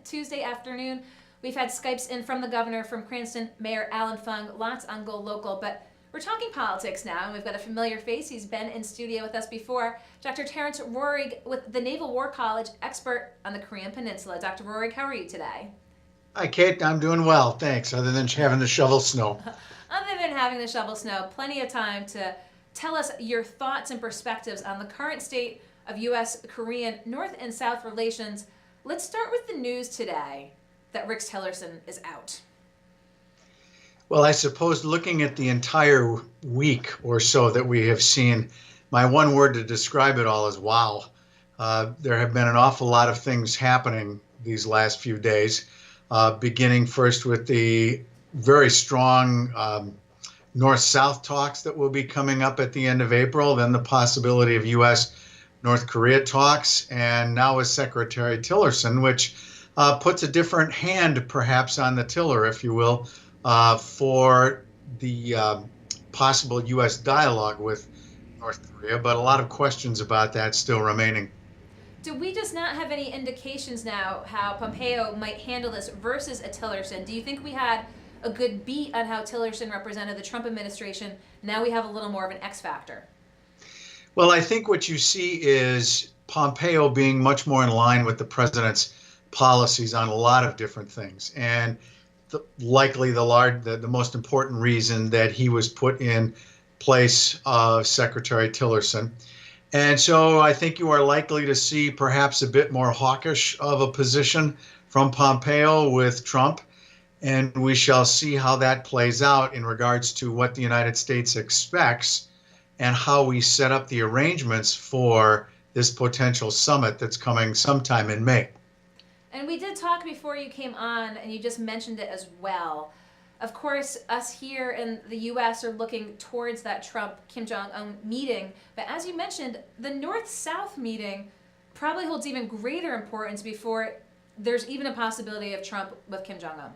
Tuesday afternoon. We've had Skypes in from the governor, from Cranston, Mayor Alan Fung, lots on GoLocal, but we're talking politics now, and we've got a familiar face. He's been in studio with us before. Dr. Terence Roehrig with the Naval War College, expert on the Korean Peninsula. Dr. Roehrig, how are you today? Hi, Kate. I'm doing well, thanks, other than having to shovel snow. Other than having to shovel snow, plenty of time to tell us your thoughts and perspectives on the current state of U.S.-Korean North and South relations. Let's start with the news today that Rex Tillerson is out. Well, I suppose looking at the entire week or so that we have seen, my one word to describe it all is wow. There have been an awful lot of things happening these last few days, beginning first with the very strong North-South talks that will be coming up at the end of April, then the possibility of U.S.-North Korea talks, and now with Secretary Tillerson, which puts a different hand perhaps on the tiller, if you will, for the possible U.S. dialogue with North Korea, but a lot of questions about that still remaining. Do we just not have any indications now how Pompeo might handle this versus a Tillerson? Do you think we had a good beat on how Tillerson represented the Trump administration? Now we have a little more of an X factor. Well, I think what you see is Pompeo being much more in line with the president's policies on a lot of different things. And likely the most important reason that he was put in place of Secretary Tillerson. And so I think you are likely to see perhaps a bit more hawkish of a position from Pompeo with Trump. And we shall see how that plays out in regards to what the United States expects and how we set up the arrangements for this potential summit that's coming sometime in May. And we did talk before you came on, and you just mentioned it as well. Of course, us here in the U.S. are looking towards that Trump-Kim Jong-un meeting. But as you mentioned, the North-South meeting probably holds even greater importance before there's even a possibility of Trump with Kim Jong-un.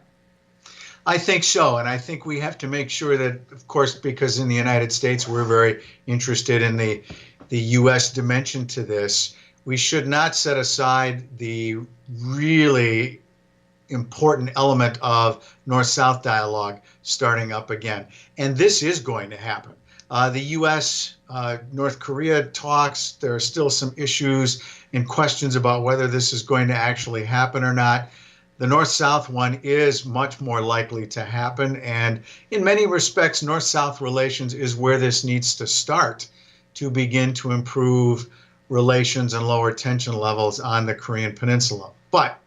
I think so. And I think we have to make sure that, of course, because in the United States, we're very interested in the U.S. dimension to this, we should not set aside the really important element of North-South dialogue starting up again. And this is going to happen. The U.S. North Korea talks, there are still some issues and questions about whether this is going to actually happen or not. The North-South one is much more likely to happen. And in many respects, North-South relations is where this needs to start to begin to improve relations and lower tension levels on the Korean Peninsula. But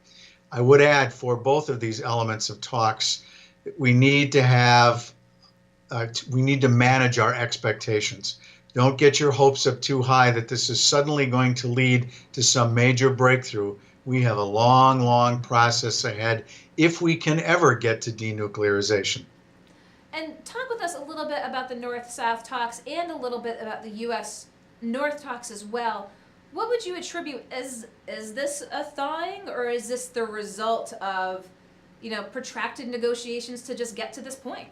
I would add, for both of these elements of talks, we need to manage our expectations. Don't get your hopes up too high that this is suddenly going to lead to some major breakthrough. We have a long, long process ahead if we can ever get to denuclearization. And talk with us a little bit about the North-South talks and a little bit about the U.S.-North talks as well. What would you attribute? Is this a thawing, or is this the result of, protracted negotiations to just get to this point?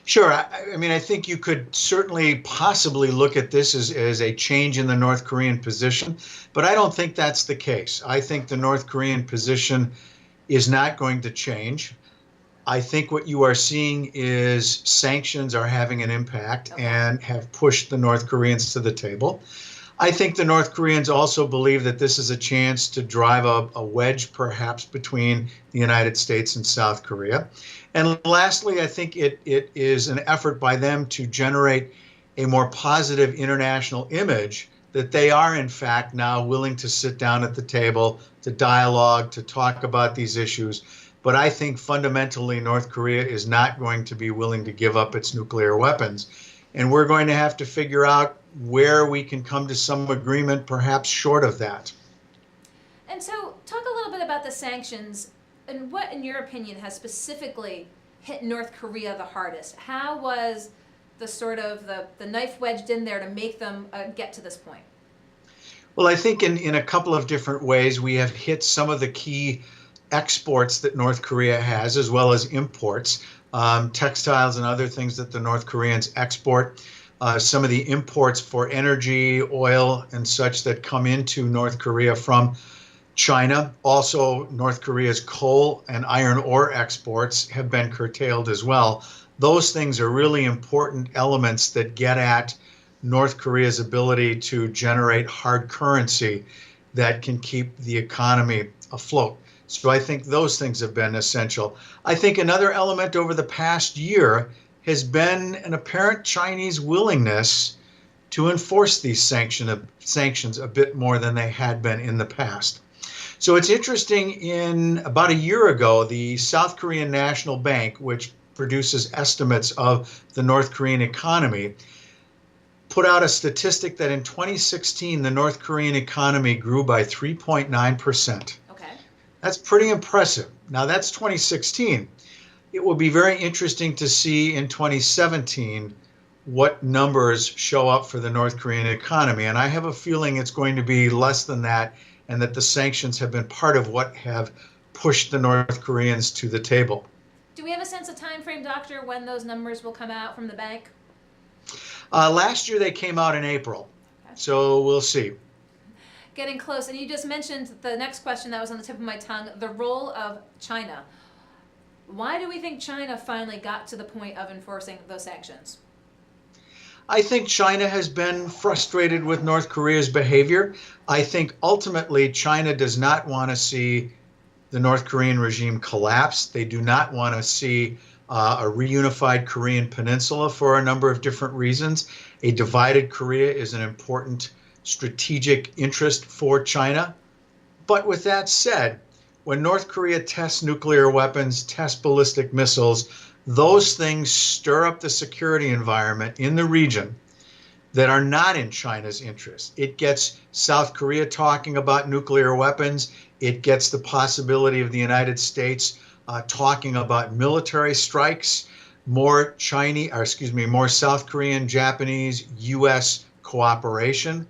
Sure. I mean, I think you could certainly possibly look at this as a change in the North Korean position, but I don't think that's the case. I think the North Korean position is not going to change. I think what you are seeing is sanctions are having an impact and have pushed the North Koreans to the table. I think the North Koreans also believe that this is a chance to drive a wedge perhaps between the United States and South Korea. And lastly, I think it is an effort by them to generate a more positive international image that they are, in fact, now willing to sit down at the table, to dialogue, to talk about these issues. But I think fundamentally North Korea is not going to be willing to give up its nuclear weapons. And we're going to have to figure out where we can come to some agreement, perhaps short of that. And so talk a little bit about the sanctions and what, in your opinion, has specifically hit North Korea the hardest. How was the sort of the knife wedged in there to make them get to this point? Well, I think in a couple of different ways, we have hit some of the key exports that North Korea has, as well as imports, textiles and other things that the North Koreans export. Some of the imports for energy, oil, and such that come into North Korea from China, also North Korea's coal and iron ore exports have been curtailed as well. Those things are really important elements that get at North Korea's ability to generate hard currency that can keep the economy afloat. So I think those things have been essential. I think another element over the past year has been an apparent Chinese willingness to enforce these sanctions a bit more than they had been in the past. So it's interesting, in about a year ago, the South Korean National Bank, which produces estimates of the North Korean economy, put out a statistic that in 2016, the North Korean economy grew by 3.9%. Okay. That's pretty impressive. Now that's 2016. It will be very interesting to see in 2017 what numbers show up for the North Korean economy. And I have a feeling it's going to be less than that, and that the sanctions have been part of what have pushed the North Koreans to the table. Do we have a sense of time frame, Doctor, when those numbers will come out from the bank? Last year they came out in April, so we'll see. Getting close. And you just mentioned the next question that was on the tip of my tongue, the role of China. Why do we think China finally got to the point of enforcing those sanctions? I think China has been frustrated with North Korea's behavior. I think ultimately China does not want to see the North Korean regime collapse. They do not want to see a reunified Korean peninsula for a number of different reasons. A divided Korea is an important strategic interest for China. But with that said, when North Korea tests nuclear weapons, tests ballistic missiles, those things stir up the security environment in the region that are not in China's interest. It gets South Korea talking about nuclear weapons. It gets the possibility of the United States talking about military strikes, more South Korean, Japanese, U.S. cooperation.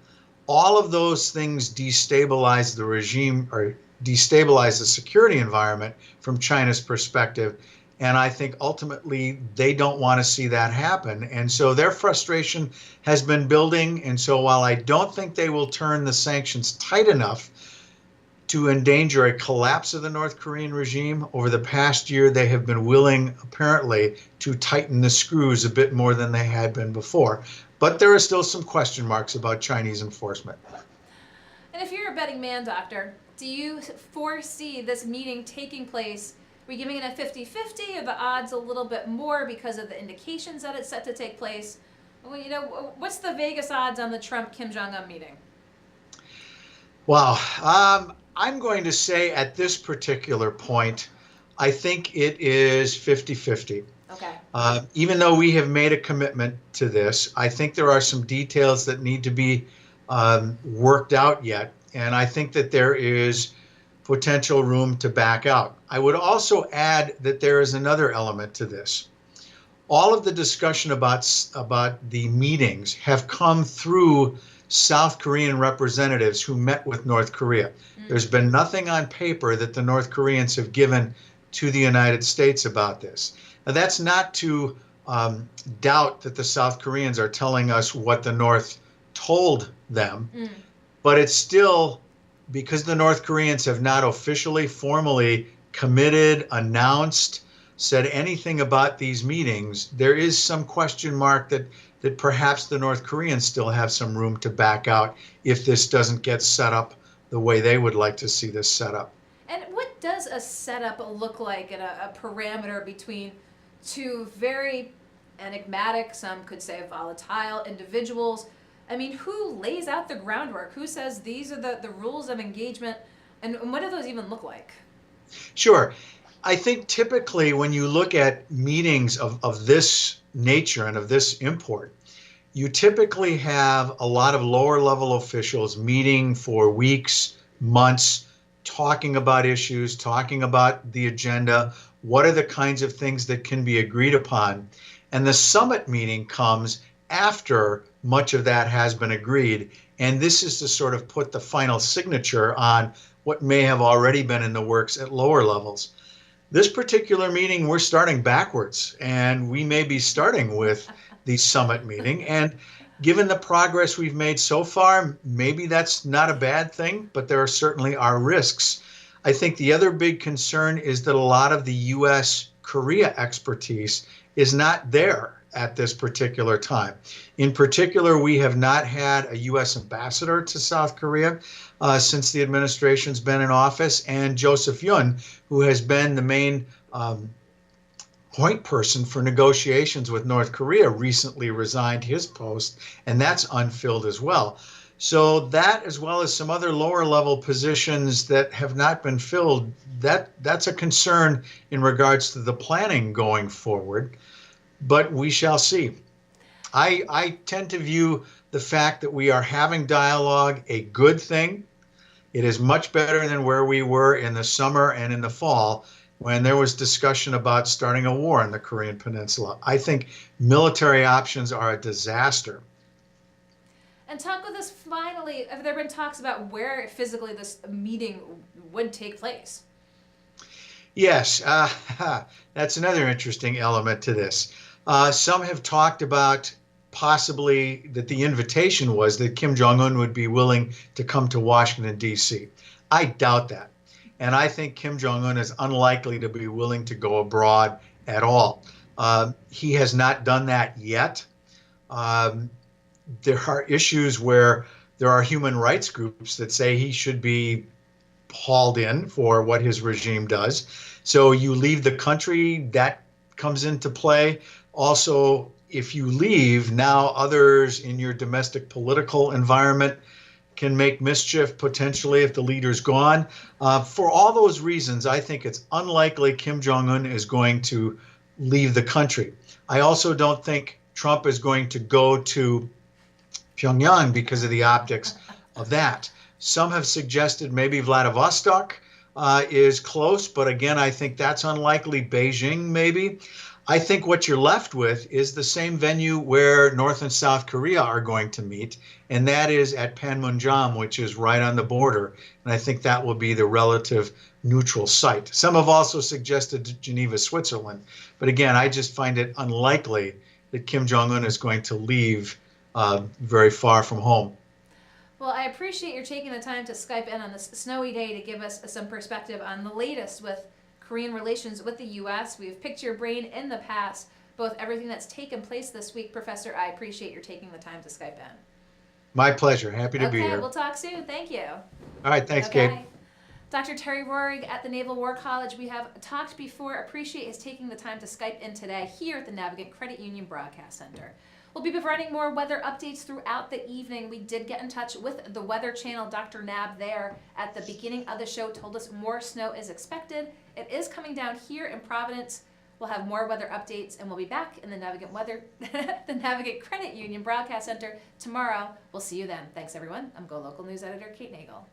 All of those things destabilize the regime, or destabilize the security environment from China's perspective. And I think ultimately they don't want to see that happen. And so their frustration has been building. And so while I don't think they will turn the sanctions tight enough to endanger a collapse of the North Korean regime, over the past year they have been willing, apparently, to tighten the screws a bit more than they had been before. But there are still some question marks about Chinese enforcement. And if you're a betting man, Doctor, do you foresee this meeting taking place? Are we giving it a 50-50, or the odds a little bit more because of the indications that it's set to take place? Well, what's the Vegas odds on the Trump-Kim Jong-un meeting? Wow. I'm going to say at this particular point, I think it is 50-50. Okay. Even though we have made a commitment to this, I think there are some details that need to be worked out yet. And I think that there is potential room to back out. I would also add that there is another element to this. All of the discussion about the meetings have come through South Korean representatives who met with North Korea. There's been nothing on paper that the North Koreans have given to the United States about this. Now, that's not to doubt that the South Koreans are telling us what the North told them, but it's still, because the North Koreans have not officially, formally committed, announced, said anything about these meetings, there is some question mark that perhaps the North Koreans still have some room to back out if this doesn't get set up the way they would like to see this set up. And what does a setup look like in a parameter between two very enigmatic, some could say volatile individuals? I mean, who lays out the groundwork? Who says these are the rules of engagement? And what do those even look like? Sure. I think typically when you look at meetings of this nature and of this import, you typically have a lot of lower level officials meeting for weeks, months, talking about issues, talking about the agenda, what are the kinds of things that can be agreed upon. And the summit meeting comes after much of that has been agreed. And this is to sort of put the final signature on what may have already been in the works at lower levels. This particular meeting, we're starting backwards, and we may be starting with the summit meeting. And given the progress we've made so far, maybe that's not a bad thing, but there certainly are risks. I think the other big concern is that a lot of the U.S. Korea expertise is not there at this particular time. In particular, we have not had a U.S. ambassador to South Korea since the administration's been in office, and Joseph Yun, who has been the main point person for negotiations with North Korea, recently resigned his post, and that's unfilled as well. So that, as well as some other lower level positions that have not been filled, that's a concern in regards to the planning going forward. But we shall see. I tend to view the fact that we are having dialogue a good thing. It is much better than where we were in the summer and in the fall, when there was discussion about starting a war in the Korean Peninsula. I think military options are a disaster. And talk with us finally, have there been talks about where physically this meeting would take place? Yes, that's another interesting element to this. Some have talked about possibly that the invitation was that Kim Jong-un would be willing to come to Washington, D.C. I doubt that. And I think Kim Jong-un is unlikely to be willing to go abroad at all. He has not done that yet. There are issues where there are human rights groups that say he should be hauled in for what his regime does. So you leave the country, that comes into play. Also, if you leave, now others in your domestic political environment can make mischief potentially if the leader's gone. For all those reasons, I think it's unlikely Kim Jong-un is going to leave the country. I also don't think Trump is going to go to Pyongyang because of the optics of that. Some have suggested maybe Vladivostok is close, but again, I think that's unlikely. Beijing, maybe. I think what you're left with is the same venue where North and South Korea are going to meet, and that is at Panmunjom, which is right on the border. And I think that will be the relative neutral site. Some have also suggested Geneva, Switzerland. But again, I just find it unlikely that Kim Jong-un is going to leave very far from home. Well, I appreciate your taking the time to Skype in on this snowy day to give us some perspective on the latest with Korean relations with the U.S. We've picked your brain in the past, both everything that's taken place this week. Professor, I appreciate your taking the time to Skype in. My pleasure. Happy to be here. Okay, we'll talk soon. Thank you. All right, thanks, Kate. Dr. Terry Roehrig at the Naval War College. We have talked before. Appreciate his taking the time to Skype in today here at the Navigant Credit Union Broadcast Center. We'll be providing more weather updates throughout the evening. We did get in touch with the Weather Channel. Dr. Nab there at the beginning of the show told us more snow is expected. It is coming down here in Providence. We'll have more weather updates, and we'll be back in the the Navigant Credit Union Broadcast Center tomorrow. We'll see you then. Thanks, everyone. I'm GoLocal News Editor Kate Nagel.